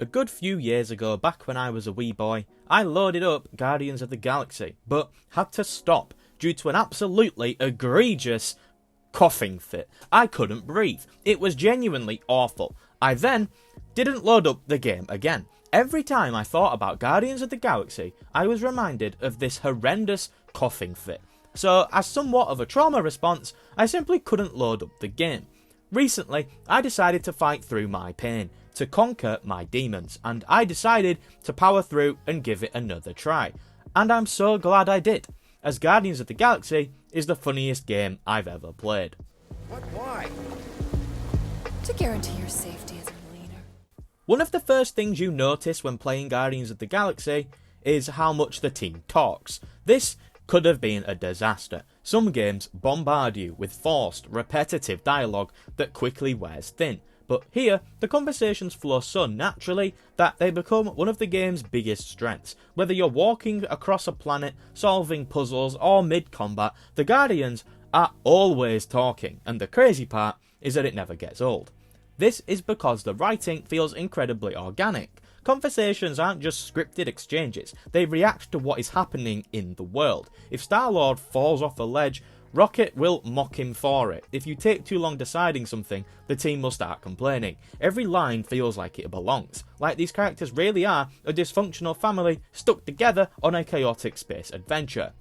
A good few years ago, back when I was a wee boy, I loaded up Guardians of the Galaxy, but had to stop due to an absolutely egregious coughing fit. I couldn't breathe. It was genuinely awful. I then didn't load up the game again. Every time I thought about Guardians of the Galaxy, I was reminded of this horrendous coughing fit. So, as somewhat of a trauma response, I simply couldn't load up the game. Recently, I decided to fight through my pain, to conquer my demons, and I decided to power through and give it another try. And I'm so glad I did, as Guardians of the Galaxy is the funniest game I've ever played. But why? To guarantee your safety as a leader. One of the first things you notice when playing Guardians of the Galaxy is how much the team talks. This could have been a disaster. Some games bombard you with forced, repetitive dialogue that quickly wears thin. But here, the conversations flow so naturally that they become one of the game's biggest strengths. Whether you're walking across a planet, solving puzzles, or mid-combat, the Guardians are always talking, and the crazy part is that it never gets old. This is because the writing feels incredibly organic. Conversations aren't just scripted exchanges, they react to what is happening in the world. If Star-Lord falls off a ledge, Rocket will mock him for it. If you take too long deciding something, the team will start complaining. Every line feels like it belongs, like these characters really are a dysfunctional family stuck together on a chaotic space adventure.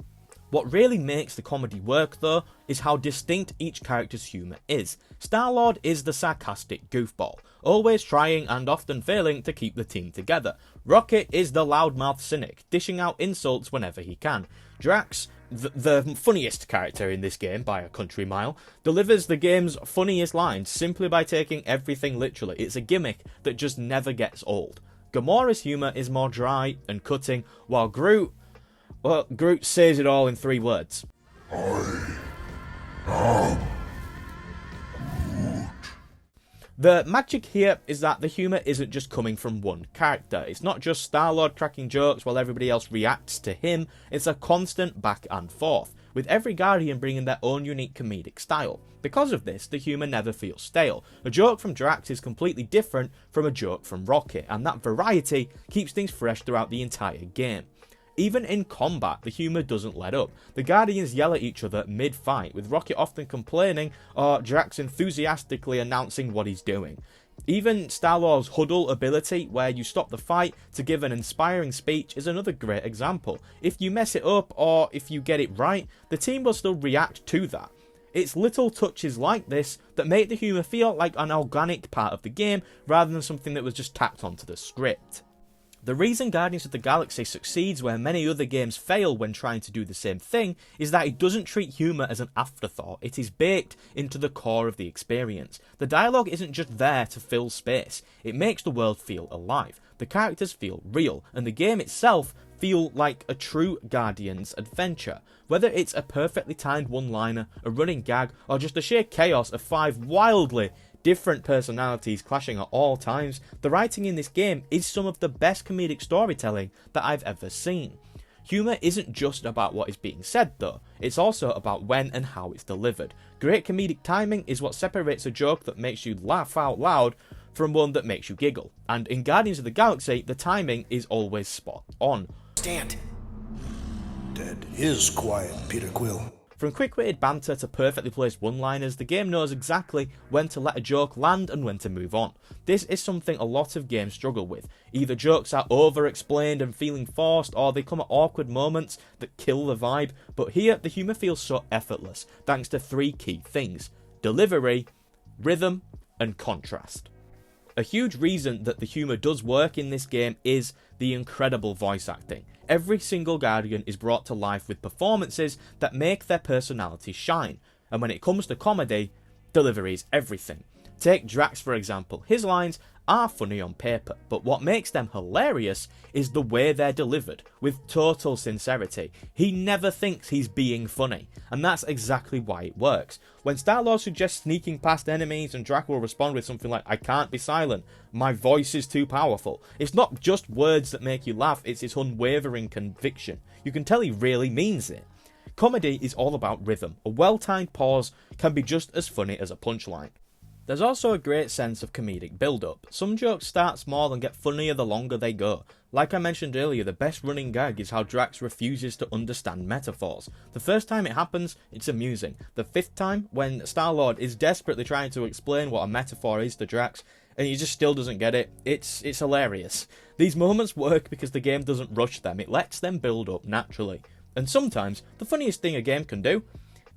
What really makes the comedy work, though, is how distinct each character's humour is. Star-Lord is the sarcastic goofball, always trying and often failing to keep the team together. Rocket is the loudmouth cynic, dishing out insults whenever he can. Drax, the funniest character in this game by a country mile, delivers the game's funniest lines simply by taking everything literally. It's a gimmick that just never gets old. Gamora's humour is more dry and cutting, while Groot says it all in 3 words. The magic here is that the humour isn't just coming from one character. It's not just Star-Lord cracking jokes while everybody else reacts to him. It's a constant back and forth, with every Guardian bringing their own unique comedic style. Because of this, the humour never feels stale. A joke from Drax is completely different from a joke from Rocket, and that variety keeps things fresh throughout the entire game. Even in combat, the humour doesn't let up. The Guardians yell at each other mid-fight, with Rocket often complaining or Drax enthusiastically announcing what he's doing. Even Star-Lord's huddle ability, where you stop the fight to give an inspiring speech, is another great example. If you mess it up or if you get it right, the team will still react to that. It's little touches like this that make the humour feel like an organic part of the game rather than something that was just tacked onto the script. The reason Guardians of the Galaxy succeeds where many other games fail when trying to do the same thing is that it doesn't treat humour as an afterthought, it is baked into the core of the experience. The dialogue isn't just there to fill space, it makes the world feel alive, the characters feel real, and the game itself feel like a true Guardians adventure. Whether it's a perfectly timed one-liner, a running gag, or just the sheer chaos of 5 wildly different personalities clashing at all times, the writing in this game is some of the best comedic storytelling that I've ever seen. Humour isn't just about what is being said though, it's also about when and how it's delivered. Great comedic timing is what separates a joke that makes you laugh out loud from one that makes you giggle, and in Guardians of the Galaxy, the timing is always spot on. Stand. Dead is quiet, Peter Quill. From quick-witted banter to perfectly placed one-liners, the game knows exactly when to let a joke land and when to move on. This is something a lot of games struggle with. Either jokes are over-explained and feeling forced, or they come at awkward moments that kill the vibe, but here the humour feels so effortless, thanks to 3 key things: delivery, rhythm, and contrast. A huge reason that the humour does work in this game is the incredible voice acting. Every single Guardian is brought to life with performances that make their personality shine, and when it comes to comedy, delivery is everything. Take Drax for example, his lines are funny on paper, but what makes them hilarious is the way they're delivered, with total sincerity. He never thinks he's being funny, and that's exactly why it works. When Star-Lord suggests sneaking past enemies and Drax will respond with something like, "I can't be silent, my voice is too powerful," it's not just words that make you laugh, it's his unwavering conviction. You can tell he really means it. Comedy is all about rhythm. A well-timed pause can be just as funny as a punchline. There's also a great sense of comedic build-up. Some jokes start small and get funnier the longer they go. Like I mentioned earlier, the best running gag is how Drax refuses to understand metaphors. The first time it happens, it's amusing. The fifth time, when Star-Lord is desperately trying to explain what a metaphor is to Drax, and he just still doesn't get it, it's hilarious. These moments work because the game doesn't rush them, it lets them build up naturally. And sometimes, the funniest thing a game can do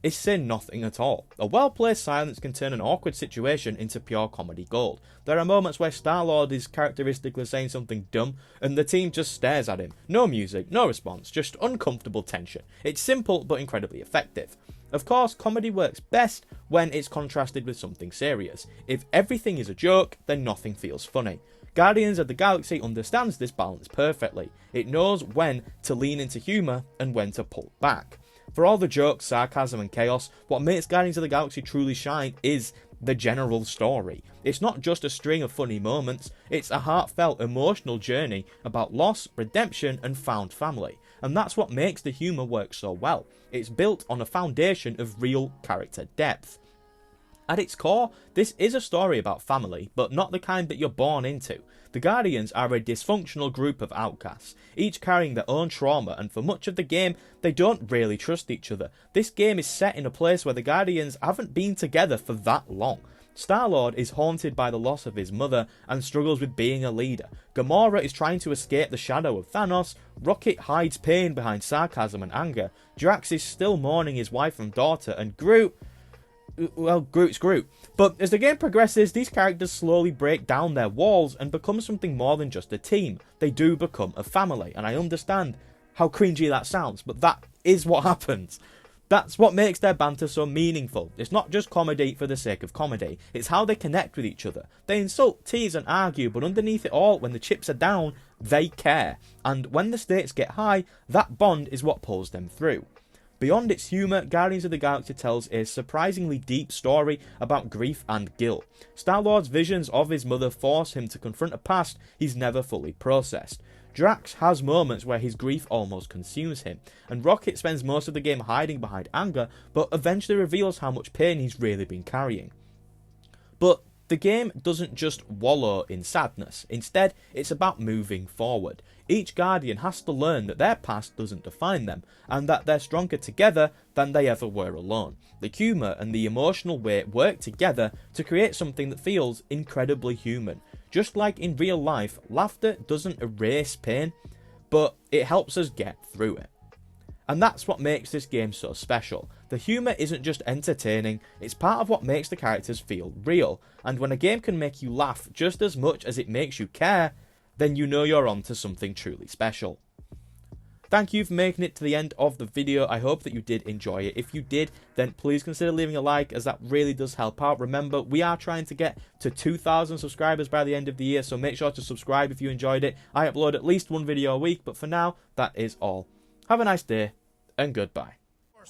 is say nothing at all. A well-placed silence can turn an awkward situation into pure comedy gold. There are moments where Star-Lord is characteristically saying something dumb, and the team just stares at him. No music, no response, just uncomfortable tension. It's simple, but incredibly effective. Of course, comedy works best when it's contrasted with something serious. If everything is a joke, then nothing feels funny. Guardians of the Galaxy understands this balance perfectly. It knows when to lean into humour and when to pull back. For all the jokes, sarcasm and chaos, what makes Guardians of the Galaxy truly shine is the general story. It's not just a string of funny moments, it's a heartfelt, emotional journey about loss, redemption and found family. And that's what makes the humour work so well. It's built on a foundation of real character depth. At its core, this is a story about family, but not the kind that you're born into. The Guardians are a dysfunctional group of outcasts, each carrying their own trauma, and for much of the game, they don't really trust each other. This game is set in a place where the Guardians haven't been together for that long. Star-Lord is haunted by the loss of his mother and struggles with being a leader. Gamora is trying to escape the shadow of Thanos. Rocket hides pain behind sarcasm and anger. Drax is still mourning his wife and daughter, and Groot... well, Groot's Groot. But as the game progresses, these characters slowly break down their walls and become something more than just a team. They do become a family, and I understand how cringy that sounds, but that is what happens. That's what makes their banter so meaningful. It's not just comedy for the sake of comedy, it's how they connect with each other. They insult, tease and argue, but underneath it all, when the chips are down, they care. And when the stakes get high, that bond is what pulls them through. Beyond its humour, Guardians of the Galaxy tells a surprisingly deep story about grief and guilt. Star-Lord's visions of his mother force him to confront a past he's never fully processed. Drax has moments where his grief almost consumes him, and Rocket spends most of the game hiding behind anger, but eventually reveals how much pain he's really been carrying. But the game doesn't just wallow in sadness, instead it's about moving forward. Each Guardian has to learn that their past doesn't define them, and that they're stronger together than they ever were alone. The humour and the emotional weight work together to create something that feels incredibly human. Just like in real life, laughter doesn't erase pain, but it helps us get through it. And that's what makes this game so special. The humour isn't just entertaining, it's part of what makes the characters feel real. And when a game can make you laugh just as much as it makes you care, then you know you're onto something truly special. Thank you for making it to the end of the video. I hope that you did enjoy it. If you did, then please consider leaving a like, as that really does help out. Remember, we are trying to get to 2,000 subscribers by the end of the year, so make sure to subscribe if you enjoyed it. I upload at least one video a week, but for now, that is all. Have a nice day, and goodbye.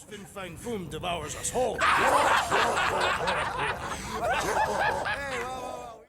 Fin Fang Foom devours us whole.